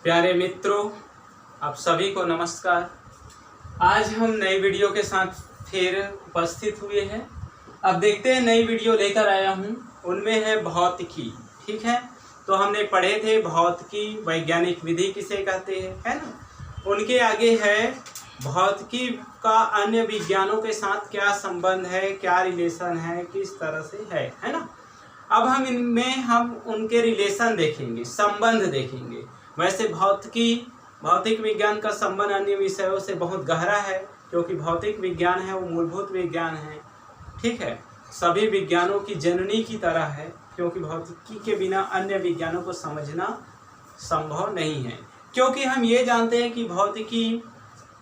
प्यारे मित्रों, आप सभी को नमस्कार। आज हम नई वीडियो के साथ फिर उपस्थित हुए हैं। अब देखते हैं नई वीडियो लेकर आया हूँ, उनमें है भौतिकी। ठीक है, तो हमने पढ़े थे भौतिकी वैज्ञानिक विधि किसे कहते हैं, है ना। उनके आगे है भौतिकी का अन्य विज्ञानों के साथ क्या संबंध है, क्या रिलेशन है, किस तरह से है ना। अब हम इनमें उनके रिलेशन देखेंगे, संबंध देखेंगे। वैसे भौतिक विज्ञान का संबंध अन्य विषयों से बहुत गहरा है, क्योंकि भौतिक विज्ञान है वो मूलभूत विज्ञान है। ठीक है, सभी विज्ञानों की जननी की तरह है, क्योंकि भौतिकी के बिना अन्य विज्ञानों को समझना संभव नहीं है। क्योंकि हम ये जानते हैं कि भौतिकी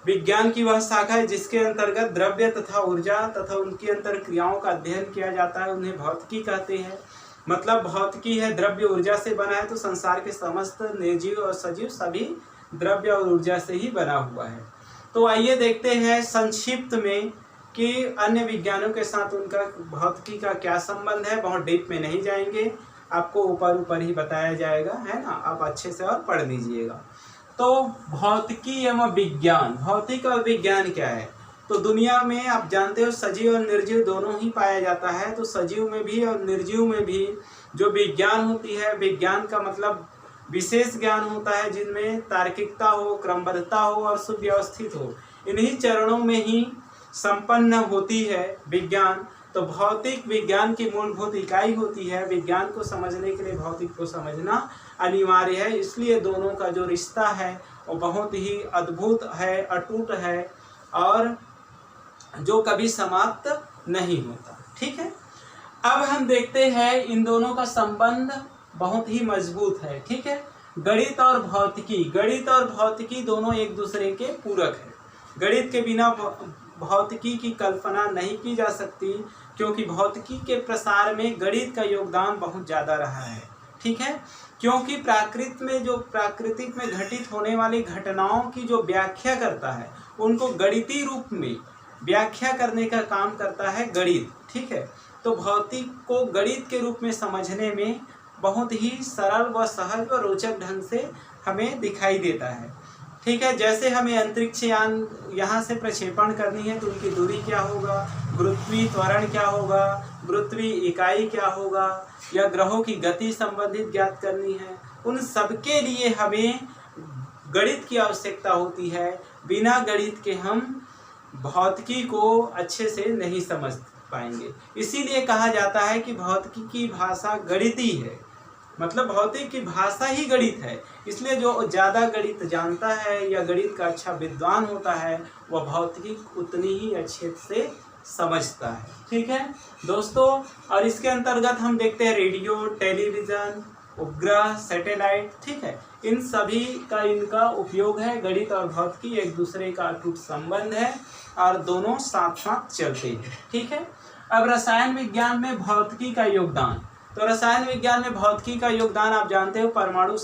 विज्ञान की वह शाखा है जिसके अंतर्गत द्रव्य तथा ऊर्जा तथा उनकी अंतर क्रियाओं का अध्ययन किया जाता है, उन्हें भौतिकी कहते हैं। मतलब भौतिकी है द्रव्य ऊर्जा से बना है, तो संसार के समस्त निर्जीव और सजीव सभी द्रव्य और ऊर्जा से ही बना हुआ है। तो आइए देखते हैं संक्षिप्त में कि अन्य विज्ञानों के साथ उनका भौतिकी का क्या संबंध है। बहुत डीप में नहीं जाएंगे, आपको ऊपर ही बताया जाएगा, है ना। आप अच्छे से और पढ़ लीजिएगा। तो भौतिकी एवं विज्ञान, भौतिक और विज्ञान क्या है। तो दुनिया में आप जानते हो सजीव और निर्जीव दोनों ही पाया जाता है। तो सजीव में भी और निर्जीव में भी जो विज्ञान होती है, विज्ञान का मतलब विशेष ज्ञान होता है जिनमें तार्किकता हो, क्रमबद्धता हो और सुव्यवस्थित हो। इन्हीं चरणों में ही संपन्न होती है विज्ञान। तो भौतिक विज्ञान की मूलभूत इकाई होती है। विज्ञान को समझने के लिए भौतिक को समझना अनिवार्य है। इसलिए दोनों का जो रिश्ता है वो बहुत ही अद्भुत है, अटूट है और जो कभी समाप्त नहीं होता। ठीक है, अब हम देखते हैं इन दोनों का संबंध बहुत ही मजबूत है। ठीक है, गणित और भौतिकी दोनों एक दूसरे के पूरक है। गणित के बिना भौतिकी की कल्पना नहीं की जा सकती, क्योंकि भौतिकी के प्रसार में गणित का योगदान बहुत ज़्यादा रहा है। ठीक है, क्योंकि प्राकृतिक में घटित होने वाली घटनाओं की जो व्याख्या करता है, उनको गणितीय रूप में व्याख्या करने का काम करता है गणित। ठीक है, तो भौतिक को गणित के रूप में समझने में बहुत ही सरल व सहज व रोचक ढंग से हमें दिखाई देता है। ठीक है, जैसे हमें अंतरिक्ष यान यहाँ से प्रक्षेपण करनी है तो उनकी दूरी क्या होगा, गुरुत्वीय त्वरण क्या होगा, गुरुत्वीय इकाई क्या होगा, या ग्रहों की गति संबंधित ज्ञात करनी है, उन सबके लिए हमें गणित की आवश्यकता होती है। बिना गणित के हम भौतिकी को अच्छे से नहीं समझ पाएंगे। इसीलिए कहा जाता है कि भौतिकी की भाषा गणिती है, मतलब भौतिक की भाषा ही गणित है। इसलिए जो ज़्यादा गणित जानता है या गणित का अच्छा विद्वान होता है, वह भौतिकी उतनी ही अच्छे से समझता है। ठीक है दोस्तों, और इसके अंतर्गत हम देखते हैं रेडियो, टेलीविज़न, उपग्रह, सैटेलाइट। ठीक है, इन सभी का इनका उपयोग है। गणित और भौतिकी एक दूसरे का अटूट संबंध है और दोनों साथ साथ चलते हैं। ठीक है, अब रसायन विज्ञान में भौतिकी का योगदान। तो रसायन विज्ञान में भौतिकी का योगदान आप जानते हो, परमाणु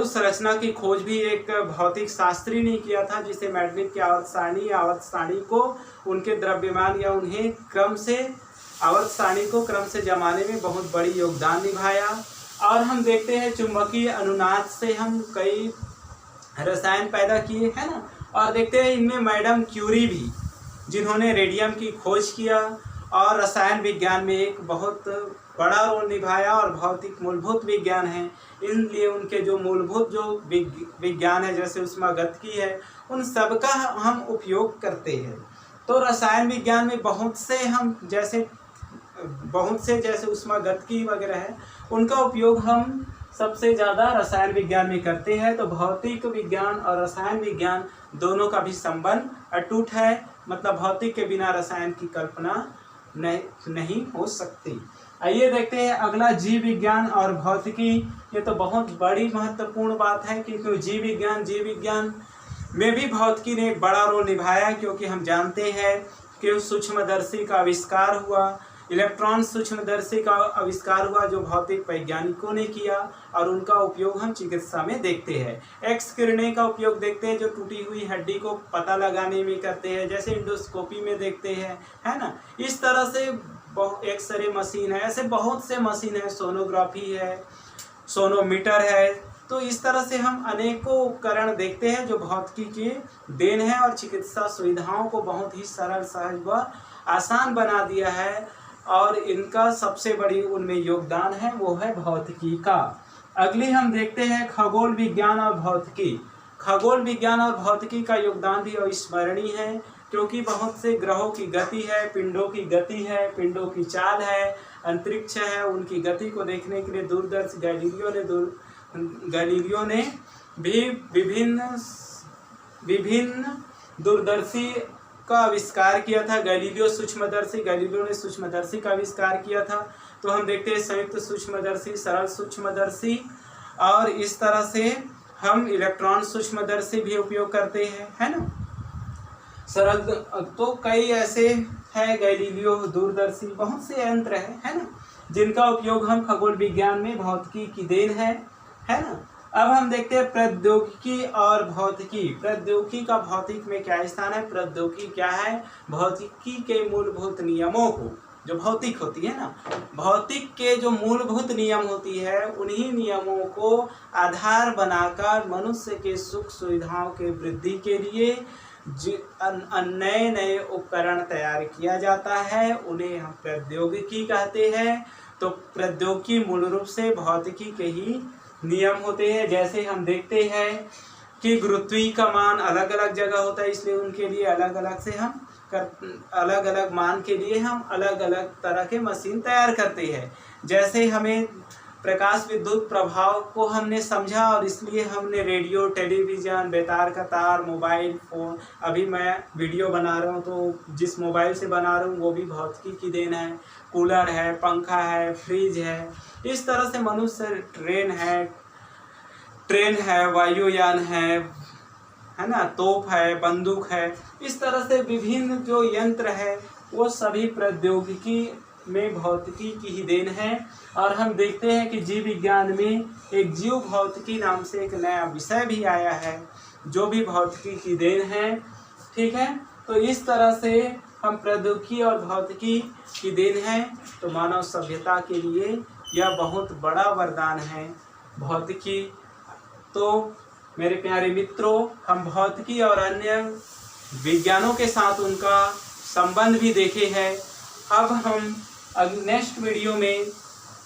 संरचना की खोज भी एक भौतिक शास्त्री ने किया था, जिसे मैग्नेट की आवर्त सारणी को उनके द्रव्यमान या उन्हें आवर्त सारणी को क्रम से जमाने में बहुत बड़ी योगदान निभाया। और हम देखते हैं चुंबकीय अनुनाद से हम कई रसायन पैदा किए हैं ना। और देखते हैं इनमें मैडम क्यूरी भी, जिन्होंने रेडियम की खोज किया और रसायन विज्ञान में एक बहुत बड़ा रोल निभाया और भौतिक मूलभूत विज्ञान है। इसलिए उनके जो मूलभूत जो विज्ञान है, जैसे ऊष्मागतिकी है, उन सब का हम उपयोग करते हैं। तो रसायन विज्ञान में बहुत से जैसे ऊष्मागतिकी वगैरह है, उनका उपयोग हम सबसे ज़्यादा रसायन विज्ञान में करते हैं। तो भौतिक विज्ञान और रसायन विज्ञान दोनों का भी संबंध अटूट है। मतलब भौतिक के बिना रसायन की कल्पना नहीं हो सकती। आइए देखते हैं अगला जीव विज्ञान और भौतिकी। ये तो बहुत बड़ी महत्वपूर्ण बात है, क्योंकि जीव विज्ञान में भी भौतिकी ने एक बड़ा रोल निभाया। क्योंकि हम जानते हैं कि सूक्ष्मदर्शी का आविष्कार हुआ, इलेक्ट्रॉन सूक्ष्मदर्शी का आविष्कार हुआ, जो भौतिक वैज्ञानिकों ने किया, और उनका उपयोग हम चिकित्सा में देखते हैं। एक्स किरणें का उपयोग देखते हैं, जो टूटी हुई हड्डी को पता लगाने में करते हैं, जैसे इंडोस्कोपी में देखते हैं, है ना। इस तरह से एक्सरे मशीन है, ऐसे बहुत से मशीन है, सोनोग्राफी है, सोनोमीटर है, तो इस तरह से हम अनेकों उपकरण देखते हैं जो भौतिकी की देन है और चिकित्सा सुविधाओं को बहुत ही सरल, सहज व आसान बना दिया है। और इनका सबसे बड़ी उनमें योगदान है वो है भौतिकी का। अगली हम देखते हैं खगोल विज्ञान और भौतिकी। खगोल विज्ञान और भौतिकी का योगदान भी अविस्मरणीय है, क्योंकि बहुत से ग्रहों की गति है, पिंडों की गति है, पिंडों की चाल है, अंतरिक्ष है, उनकी गति को देखने के लिए दूरदर्शी गैलीलियो ने भी विभिन्न दूरदर्शी का आविष्कार किया था। गैलीलियो ने सूक्ष्मदर्शी का आविष्कार किया था। तो हम देखते हैं संयुक्त सूक्ष्मदर्शी, सरल सूक्ष्मदर्शी, और इस तरह से हम इलेक्ट्रॉन सूक्ष्मदर्शी भी उपयोग करते हैं, है ना। सरल तो कई ऐसे है, गैलीलियो, दूरदर्शी, बहुत से यंत्र है ना, जिनका उपयोग हम खगोल विज्ञान में भौतिकी की देन है ना। अब हम देखते हैं प्रौद्योगिकी और भौतिकी। प्रौद्योगिकी का भौतिक में क्या स्थान है? प्रौद्योगिकी क्या है? भौतिकी के मूलभूत नियमों को, जो भौतिक होती है ना, भौतिक के जो मूलभूत नियम होती है, उन्हीं नियमों को आधार बनाकर मनुष्य के सुख सुविधाओं के वृद्धि के लिए नए नए उपकरण तैयार किया जाता है, उन्हें हम प्रौद्योगिकी कहते हैं। तो प्रौद्योगिकी मूल रूप से भौतिकी के ही नियम होते हैं। जैसे हम देखते हैं कि गुरुत्वीय का मान अलग अलग जगह होता है, इसलिए उनके लिए अलग अलग मान के लिए हम अलग अलग तरह के मशीन तैयार करते हैं। जैसे हमें प्रकाश विद्युत प्रभाव को हमने समझा, और इसलिए हमने रेडियो, टेलीविज़न, बेतार का तार, मोबाइल फ़ोन, अभी मैं वीडियो बना रहा हूँ तो जिस मोबाइल से बना रहा हूँ वो भी भौतिकी की देन है। कूलर है, पंखा है, फ्रिज है, इस तरह से मनुष्य, ट्रेन है, वायुयान है ना, तोप है, बंदूक है, इस तरह से विभिन्न जो यंत्र है वो सभी प्रौद्योगिकी में भौतिकी की ही देन है। और हम देखते हैं कि जीव विज्ञान में एक जीव भौतिकी नाम से एक नया विषय भी आया है, जो भी भौतिकी की देन है। ठीक है, तो इस तरह से हम प्रौद्योगिकी और भौतिकी की देन है। तो मानव सभ्यता के लिए यह बहुत बड़ा वरदान है भौतिकी। तो मेरे प्यारे मित्रों, हम भौतिकी और अन्य विज्ञानों के साथ उनका संबंध भी देखे हैं। अब हम नेक्स्ट वीडियो में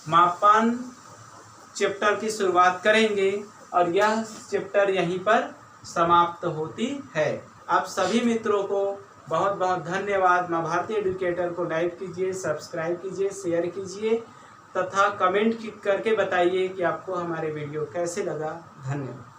मापान चैप्टर की शुरुआत करेंगे, और यह चैप्टर यहीं पर समाप्त होती है। आप सभी मित्रों को बहुत बहुत धन्यवाद। माँ भारती एडुकेटर को लाइक कीजिए, सब्सक्राइब कीजिए, शेयर कीजिए तथा कमेंट करके बताइए कि आपको हमारे वीडियो कैसे लगा। धन्यवाद।